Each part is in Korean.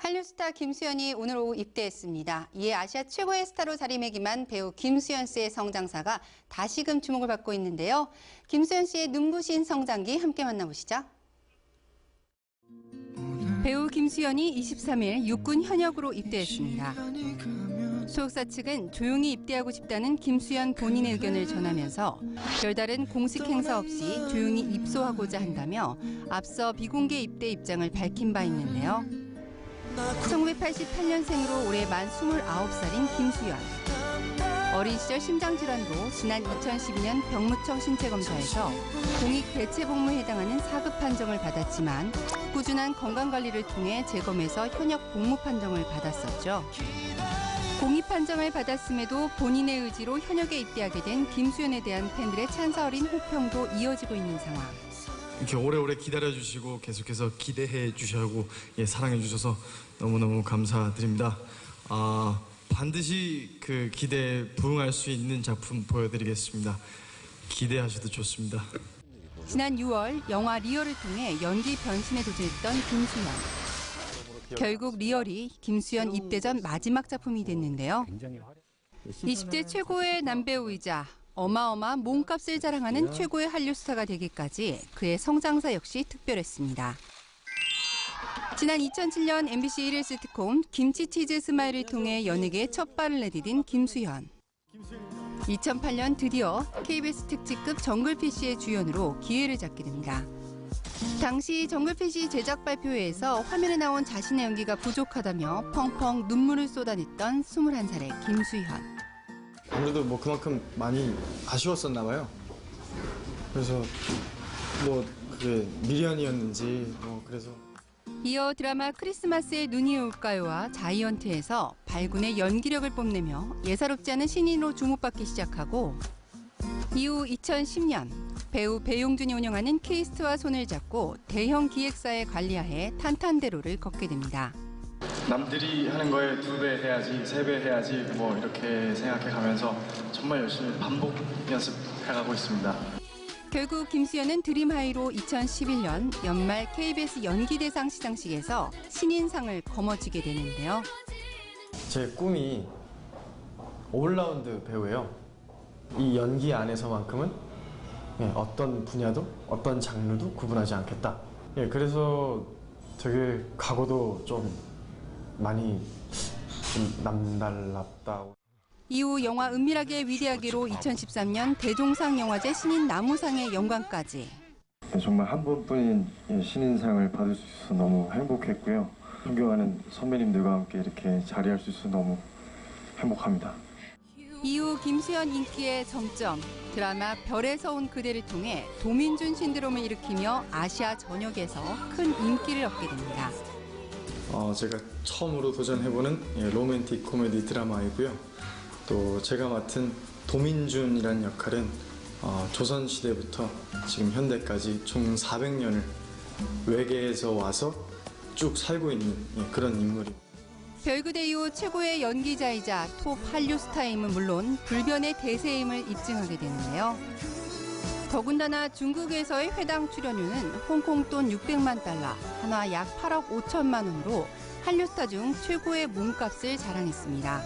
한류 스타 김수현이 오늘 오후 입대했습니다. 이에 아시아 최고의 스타로 자리매김한 배우 김수현 씨의 성장사가 다시금 주목을 받고 있는데요. 김수현 씨의 눈부신 성장기 함께 만나보시죠. 배우 김수현이 23일 육군 현역으로 입대했습니다. 소속사 측은 조용히 입대하고 싶다는 김수현 본인의 의견을 전하면서 별다른 공식 행사 없이 조용히 입소하고자 한다며 앞서 비공개 입대 입장을 밝힌 바 있는데요. 1988년생으로 올해 만 29살인 김수현. 어린 시절 심장질환으로 지난 2012년 병무청 신체검사에서 공익대체복무에 해당하는 4급 판정을 받았지만 꾸준한 건강관리를 통해 재검에서 현역 복무 판정을 받았었죠. 공익 판정을 받았음에도 본인의 의지로 현역에 입대하게 된 김수현에 대한 팬들의 찬사 어린 호평도 이어지고 있는 상황. 이렇게 오래오래 기다려주시고 계속해서 기대해 주시고 사랑해 주셔서 너무너무 감사드립니다. 반드시 그 기대에 부응할 수 있는 작품 보여드리겠습니다. 기대하셔도 좋습니다. 지난 6월 영화 리얼을 통해 연기 변신에 도전했던 김수현. 결국 리얼이 김수현 입대 전 마지막 작품이 됐는데요. 20대 최고의 남배우이자 어마어마한 몸값을 자랑하는 최고의 한류 스타가 되기까지 그의 성장사 역시 특별했습니다. 지난 2007년 MBC 1일 시트콤 김치치즈 스마일을 통해 연예계에 첫 발을 내디딘 김수현. 2008년 드디어 KBS 특집급 정글피쉬의 주연으로 기회를 잡게 됩니다. 당시 정글피쉬 제작 발표회에서 화면에 나온 자신의 연기가 부족하다며 펑펑 눈물을 쏟아냈던 21살의 김수현. 아무래도 그만큼 많이 아쉬웠었나 봐요. 그래서 그게 미련이었는지 그래서. 이어 드라마 크리스마스의 눈이 올까요와 자이언트에서 발군의 연기력을 뽐내며 예사롭지 않은 신인으로 주목받기 시작하고 이후 2010년 배우 배용준이 운영하는 K스트와 손을 잡고 대형 기획사의 관리하에 탄탄대로를 걷게 됩니다. 남들이 하는 거에 2배 해야지, 3배 해야지 이렇게 생각해가면서 정말 열심히 반복 연습해가고 있습니다. 결국 김수현은 드림하이로 2011년 연말 KBS 연기대상 시상식에서 신인상을 거머쥐게 되는데요. 제 꿈이 올라운드 배우예요. 이 연기 안에서만큼은 어떤 분야도 어떤 장르도 구분하지 않겠다. 그래서 되게 각오도 좀 많이 남달랐다. 이후 영화 은밀하게 위대하게로 2013년 대종상 영화제 신인 나무상의 영광까지. 정말 한 번뿐인 신인상을 받을 수 있어서 너무 행복했고요. 존경하는 선배님들과 함께 이렇게 자리할 수 있어서 너무 행복합니다. 이후 김수현 인기의 정점, 드라마 별에서 온 그대를 통해 도민준 신드롬을 일으키며 아시아 전역에서 큰 인기를 얻게 됩니다. 제가 처음으로 도전해보는 로맨틱 코미디 드라마이고요. 또 제가 맡은 도민준이라는 역할은 조선시대부터 지금 현대까지 총 400년을 외계에서 와서 쭉 살고 있는 그런 인물입니다. 별그대 이후 최고의 연기자이자 톱 한류 스타임은 물론 불변의 대세임을 입증하게 되는데요. 더군다나 중국에서의 회당 출연료는 홍콩 돈 600만 달러, 한화 약 8억 5천만 원으로 한류 스타 중 최고의 몸값을 자랑했습니다.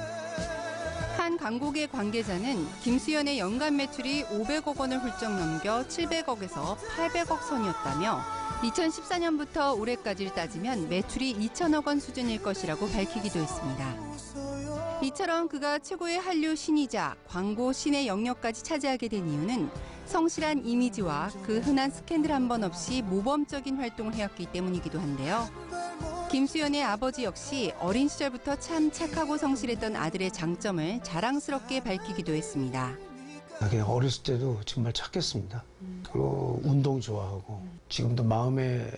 한 광고계 관계자는 김수현의 연간 매출이 500억 원을 훌쩍 넘겨 700억에서 800억 선이었다며 2014년부터 올해까지를 따지면 매출이 2천억 원 수준일 것이라고 밝히기도 했습니다. 이처럼 그가 최고의 한류 신이자 광고 신의 영역까지 차지하게 된 이유는 성실한 이미지와 그 흔한 스캔들 한 번 없이 모범적인 활동을 해왔기 때문이기도 한데요. 김수현의 아버지 역시 어린 시절부터 참 착하고 성실했던 아들의 장점을 자랑스럽게 밝히기도 했습니다. 그냥 어렸을 때도 정말 착했습니다. 그리고 운동 좋아하고 지금도 마음에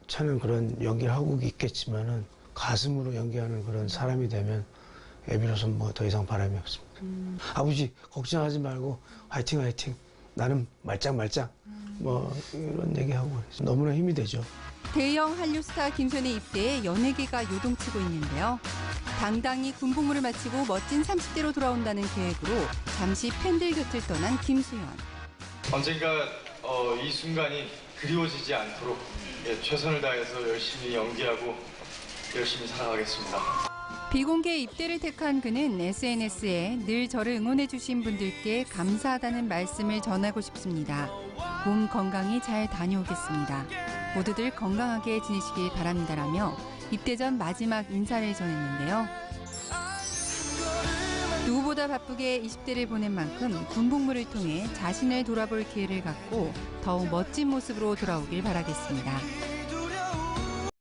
차는 그런 연기를 하고 있겠지만은 가슴으로 연기하는 그런 사람이 되면 애비로서는 더 이상 바람이 없습니다. 아버지 걱정하지 말고 화이팅 화이팅. 나는 말짱말짱 이런 얘기하고 너무나 힘이 되죠. 대형 한류 스타 김수현의 입대에 연예계가 요동치고 있는데요. 당당히 군복무를 마치고 멋진 30대로 돌아온다는 계획으로 잠시 팬들 곁을 떠난 김수현. 언젠가 이 순간이 그리워지지 않도록 최선을 다해서 열심히 연기하고 열심히 살아가겠습니다. 비공개 입대를 택한 그는 SNS에 늘 저를 응원해주신 분들께 감사하다는 말씀을 전하고 싶습니다. 몸 건강히 잘 다녀오겠습니다. 모두들 건강하게 지내시길 바랍니다라며 입대 전 마지막 인사를 전했는데요. 누구보다 바쁘게 20대를 보낸 만큼 군복무를 통해 자신을 돌아볼 기회를 갖고 더욱 멋진 모습으로 돌아오길 바라겠습니다.